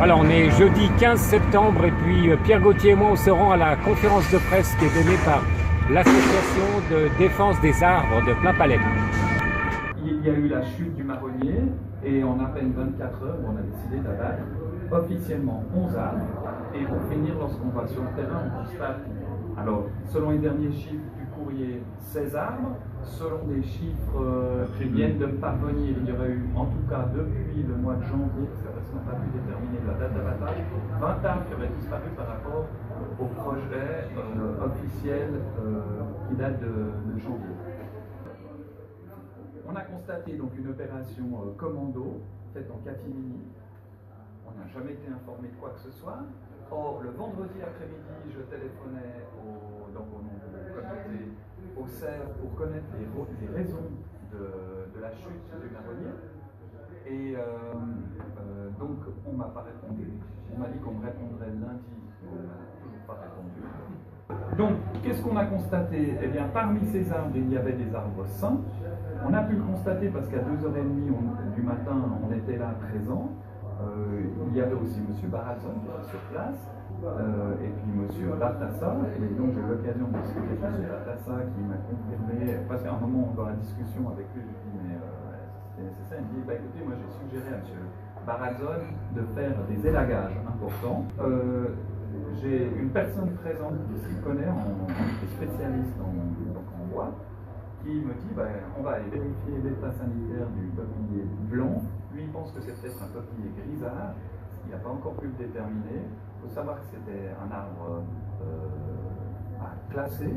Voilà, on est jeudi 15 septembre et puis Pierre Gauthier et moi on se rend à la conférence de presse qui est donnée par l'association de défense des arbres de Plainpalais. Il y a eu la chute du marronnier et en à peine 24 heures, on a décidé d'abattre officiellement 11 arbres. Et pour finir, lorsqu'on va sur le terrain, on constate, alors selon les derniers chiffres du courrier, 16 arbres. Selon des chiffres qui viennent de me parvenir, il y aurait eu en tout cas depuis le mois de janvier, parce qu'on n'a pas pu déterminer la date d'abattage, 20 arbres qui auraient disparu par rapport au projet officiel qui date de janvier. On a constaté donc une opération commando faite en catimini. On n'a jamais été informé de quoi que ce soit. Or, le vendredi après-midi, je téléphonais au nom du comité au CERF pour connaître les raisons de la chute du marronnier. Et donc, on ne m'a pas répondu. On m'a dit qu'on me répondrait lundi. On n'a toujours pas répondu. Donc, qu'est-ce qu'on a constaté? Eh bien, parmi ces arbres, il y avait des arbres sains. On a pu le constater parce qu'à 2h30 du matin, on était là présent. Il y avait aussi M. Barazon qui était sur place, et puis M. Bartassa, et donc j'ai eu l'occasion de discuter avec M. Bartassa qui m'a confirmé, parce qu'à un moment dans la discussion avec lui, je lui ai dit mais c'est ça, il me dit bah, écoutez, moi j'ai suggéré à M. Barazon de faire des élagages importants. J'ai une personne présente qui s'y connaît, qui est spécialiste en bois, qui me dit on va aller vérifier l'état sanitaire du peuplier blanc. Lui, il pense que c'est peut-être un peuplier grisard. Il n'a pas encore pu le déterminer. Il faut savoir que c'était un arbre à classer.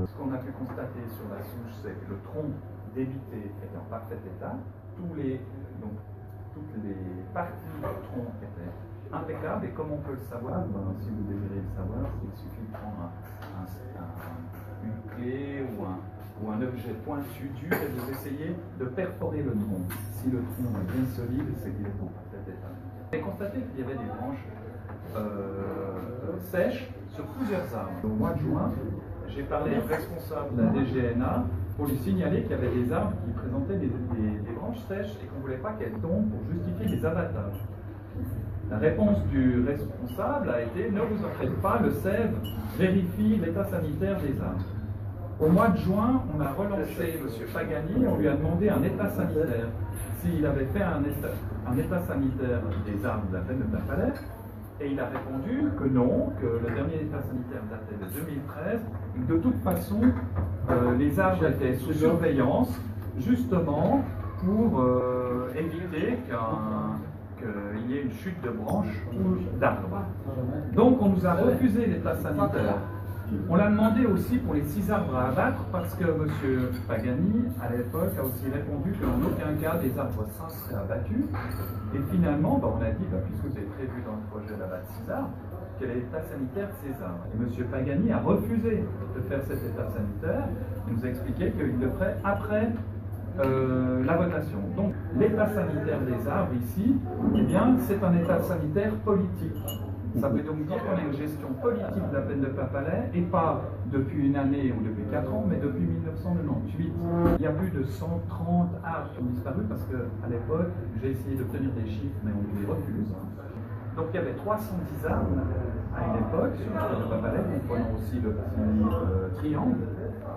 Ce qu'on a pu constater sur la souche, c'est que le tronc débité est en parfait état. Toutes les parties du tronc étaient impeccables. Et comme on peut le savoir, si vous désirez le savoir, il suffit de prendre une clé ou un objet pointu, dur, et vous essayez de perforer le tronc. Si le tronc est bien solide, c'est qu'il est en parfait état. J'ai constaté qu'il y avait des branches sèches sur plusieurs arbres. Au mois de juin, j'ai parlé au responsable de la DGNA pour lui signaler qu'il y avait des arbres qui présentaient des branches sèches et qu'on ne voulait pas qu'elles tombent pour justifier les abattages. La réponse du responsable a été « Ne vous en faites pas, le SEV vérifie l'état sanitaire des arbres ». Au mois de juin, on a relancé M. Pagani, on lui a demandé un état sanitaire. S'il avait fait un état sanitaire des arbres de la plaine de Plainpalais, et il a répondu que non, que le dernier état sanitaire datait de 2013, et que de toute façon, les arbres étaient sous surveillance, justement pour éviter qu'il y ait une chute de branches ou d'arbres. Donc on nous a refusé l'état sanitaire. On l'a demandé aussi pour les 6 arbres à abattre parce que M. Pagani, à l'époque, a aussi répondu qu'en aucun cas des arbres sains seraient abattus. Et finalement, on a dit, puisque vous avez prévu dans le projet d'abattre 6 arbres, quel est l'état sanitaire de ces arbres? Et M. Pagani a refusé de faire cet état sanitaire. Il nous a expliqué qu'il le ferait après la votation. Donc, l'état sanitaire des arbres ici, eh bien, c'est un état sanitaire politique. Ça veut donc dire qu'on a une gestion politique de la plaine de Plainpalais, et pas depuis une année ou depuis 4 ans, mais depuis 1998. Il y a plus de 130 arbres qui ont disparu parce qu'à l'époque, j'ai essayé d'obtenir des chiffres, mais on nous les refuse. Donc il y avait 310 arbres à une époque sur la plaine de Plainpalais, comprenant aussi le petit triangle,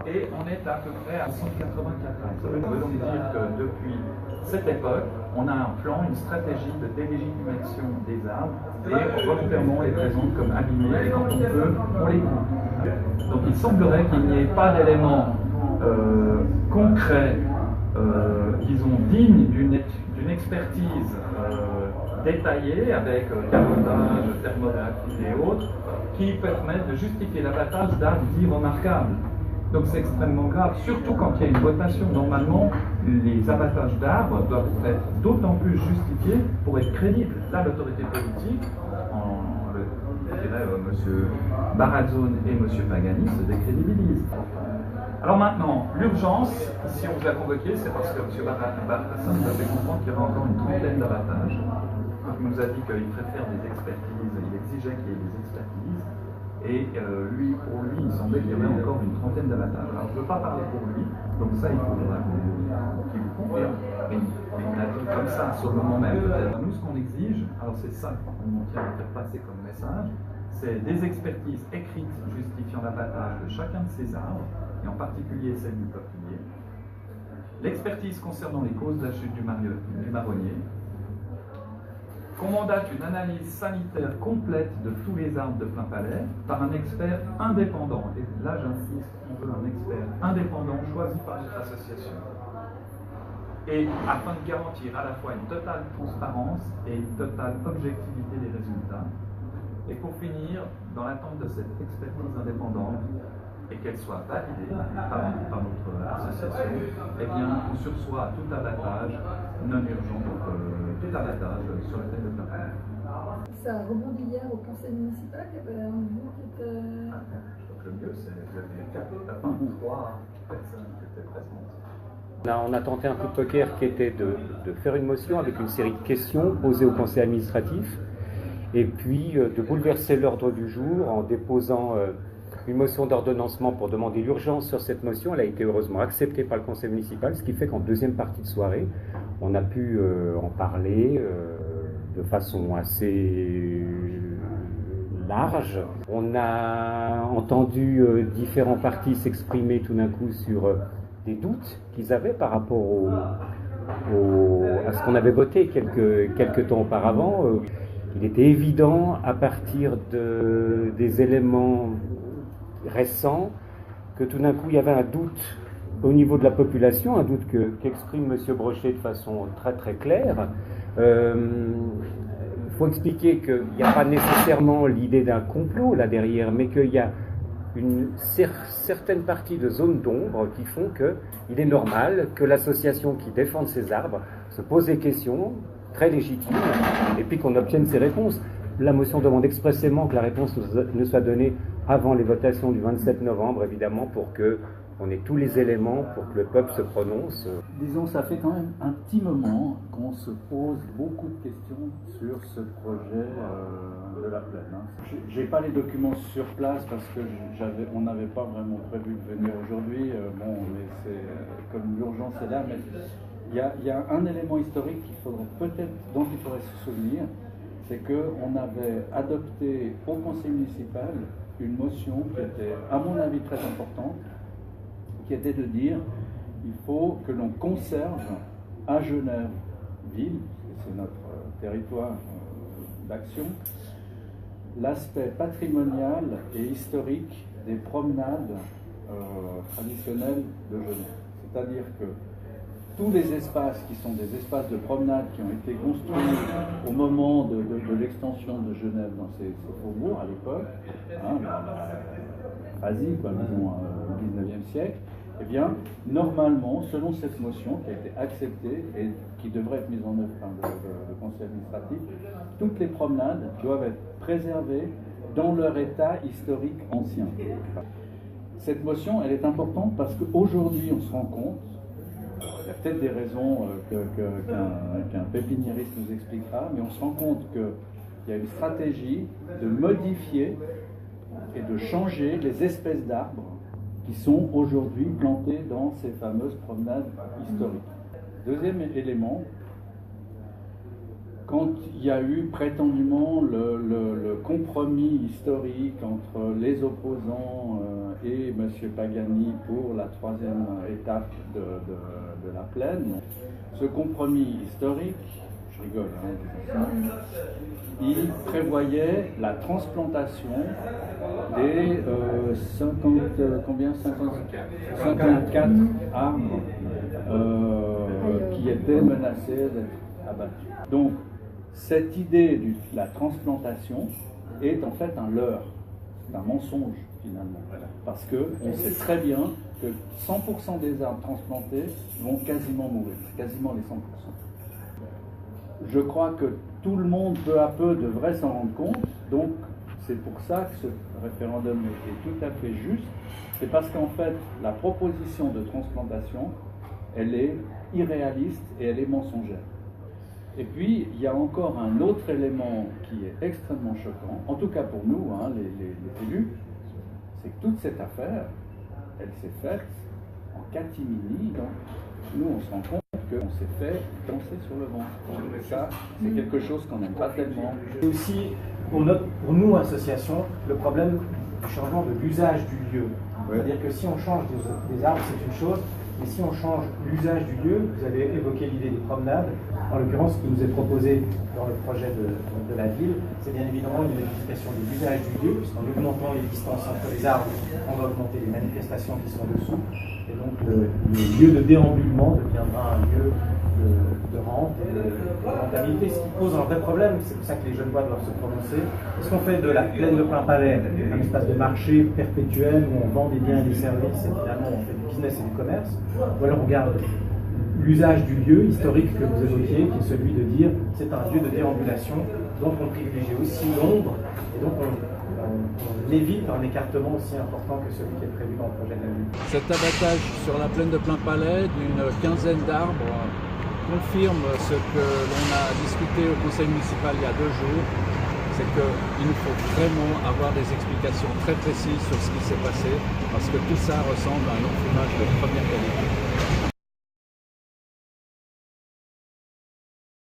et on est à peu près à 184 arbres. Ça veut donc dire que depuis cette époque, on a un plan, une stratégie de délégitimation des arbres, et volontairement on les présente comme abîmés, et quand on peut, on les coupe. Donc il semblerait qu'il n'y ait pas d'éléments concrets, disons, dignes d'une expertise détaillée avec carotage, thermographie et autres, qui permettent de justifier l'abattage d'arbres dits remarquables. Donc c'est extrêmement grave, surtout quand il y a une votation. Normalement, les abattages d'arbres doivent être d'autant plus justifiés pour être crédibles. Là, l'autorité politique, je dirais M. Barazon et M. Pagani, se décrédibilisent. Alors maintenant, l'urgence, si on vous a convoqué, c'est parce que M. Bartassa nous a fait comprendre qu'il y avait encore une trentaine d'abattages. Il nous a dit qu'il préfère des expertises, il exigeait qu'il y ait des expertises. Et pour lui, il semblait qu'il y avait encore une trentaine d'abattages. Alors je ne veux pas parler pour lui, donc ça il faudra qu'il vous confirme. Mais il a dit comme ça, sur le moment même. Nous, ce qu'on exige, alors c'est ça qu'on tient à faire passer comme message, c'est des expertises écrites justifiant l'abattage de chacun de ces arbres, et en particulier celle du peuplier. L'expertise concernant les causes de la chute du marronnier. Qu'on mandate une analyse sanitaire complète de tous les arbres de plein palais par un expert indépendant. Et là, j'insiste, on veut un expert indépendant choisi par notre association. Et afin de garantir à la fois une totale transparence et une totale objectivité des résultats. Et pour finir, dans l'attente de cette expertise indépendante, et qu'elle soit validée par notre association, eh bien, on sursoit à tout abattage non urgent, donc tout abattage sur le thème de plein palais. Ça a rebondi hier au conseil municipal, il y avait un mouvement qui était... Je crois que le mieux, c'est qu'il y avait 3 personnes qui étaient présentes. Là, on a tenté un coup de poker qui était de faire une motion avec une série de questions posées au conseil administratif, et puis de bouleverser l'ordre du jour en déposant une motion d'ordonnancement pour demander l'urgence sur cette motion. Elle a été heureusement acceptée par le conseil municipal, ce qui fait qu'en deuxième partie de soirée, on a pu en parler de façon assez large. On a entendu différents partis s'exprimer tout d'un coup sur des doutes qu'ils avaient par rapport à ce qu'on avait voté quelques temps auparavant. Il était évident, à partir des éléments récents, que tout d'un coup il y avait un doute au niveau de la population, un doute qu'exprime M. Brochet de façon très très claire. Il faut expliquer qu'il n'y a pas nécessairement l'idée d'un complot là derrière, mais qu'il y a une certaine partie de zones d'ombre qui font qu'il est normal que l'association qui défend ces arbres se pose des questions très légitimes et puis qu'on obtienne ces réponses. La motion demande expressément que la réponse ne soit donnée avant les votations du 27 novembre, évidemment, pour qu'on ait tous les éléments pour que le peuple se prononce. Disons, ça fait quand même un petit moment qu'on se pose beaucoup de questions sur ce projet de la plaine. Je n'ai pas les documents sur place parce qu'on n'avait pas vraiment prévu de venir aujourd'hui. Mais c'est comme l'urgence est là. Mais il y a un élément historique dont il faudrait se souvenir, c'est qu'on avait adopté au conseil municipal une motion qui était, à mon avis, très importante, qui était de dire il faut que l'on conserve à Genève ville, c'est notre territoire d'action, l'aspect patrimonial et historique des promenades traditionnelles de Genève. C'est-à-dire que tous les espaces qui sont des espaces de promenade qui ont été construits au moment de l'extension de Genève dans ces faubourgs à l'époque, Asie, disons au XIXe siècle, eh bien, normalement, selon cette motion qui a été acceptée et qui devrait être mise en œuvre par le conseil administratif, toutes les promenades doivent être préservées dans leur état historique ancien. Cette motion, elle est importante parce qu'aujourd'hui, on se rend compte, il y a peut-être des raisons qu'un pépiniériste nous expliquera, mais on se rend compte qu'il y a une stratégie de modifier et de changer les espèces d'arbres qui sont aujourd'hui plantées dans ces fameuses promenades historiques. Deuxième élément, quand il y a eu prétendument le compromis historique entre les opposants et M. Pagani pour la troisième étape de la plaine, ce compromis historique, je rigole, il prévoyait la transplantation des 54 arbres qui étaient menacés d'être abattus. Donc, cette idée de la transplantation est en fait un leurre, un mensonge finalement, parce qu'on sait très bien que 100% des arbres transplantés vont quasiment mourir, quasiment les 100%. Je crois que tout le monde peu à peu devrait s'en rendre compte, donc c'est pour ça que ce référendum est tout à fait juste, c'est parce qu'en fait la proposition de transplantation, elle est irréaliste et elle est mensongère. Et puis, il y a encore un autre élément qui est extrêmement choquant, en tout cas pour nous, hein, les élus, c'est que toute cette affaire, elle s'est faite en catimini. Donc, nous, on se rend compte qu'on s'est fait danser sur le ventre. Et ça, c'est quelque chose qu'on n'aime pas tellement. Et aussi, pour nous, association, le problème du changement de l'usage du lieu. C'est-à-dire que si on change des arbres, c'est une chose, mais si on change l'usage du lieu, vous avez évoqué l'idée des promenades, en l'occurrence, ce qui nous est proposé dans le projet de la ville, c'est bien évidemment une modification de l'usage du lieu, puisqu'en augmentant les distances entre les arbres, on va augmenter les manifestations qui sont dessous, et donc le lieu de déambulement deviendra un lieu de rente et de rentabilité, ce qui pose un vrai problème. C'est pour ça que les Genevois doivent se prononcer. Est-ce qu'on fait de la plaine de Plainpalais un espace de marché perpétuel où on vend des biens et des services et finalement on fait du business et du commerce, ou alors on garde l'usage du lieu historique que vous évoquiez, qui est celui de dire c'est un lieu de déambulation, donc on privilégie aussi l'ombre et donc on évite un écartement aussi important que celui qui est prévu dans le projet de la ville. Cet abattage sur la plaine de Plainpalais d'une quinzaine d'arbres confirme ce que l'on a discuté au conseil municipal il y a 2 jours, c'est qu'il nous faut vraiment avoir des explications très précises sur ce qui s'est passé, parce que tout ça ressemble à un enfumage de première qualité.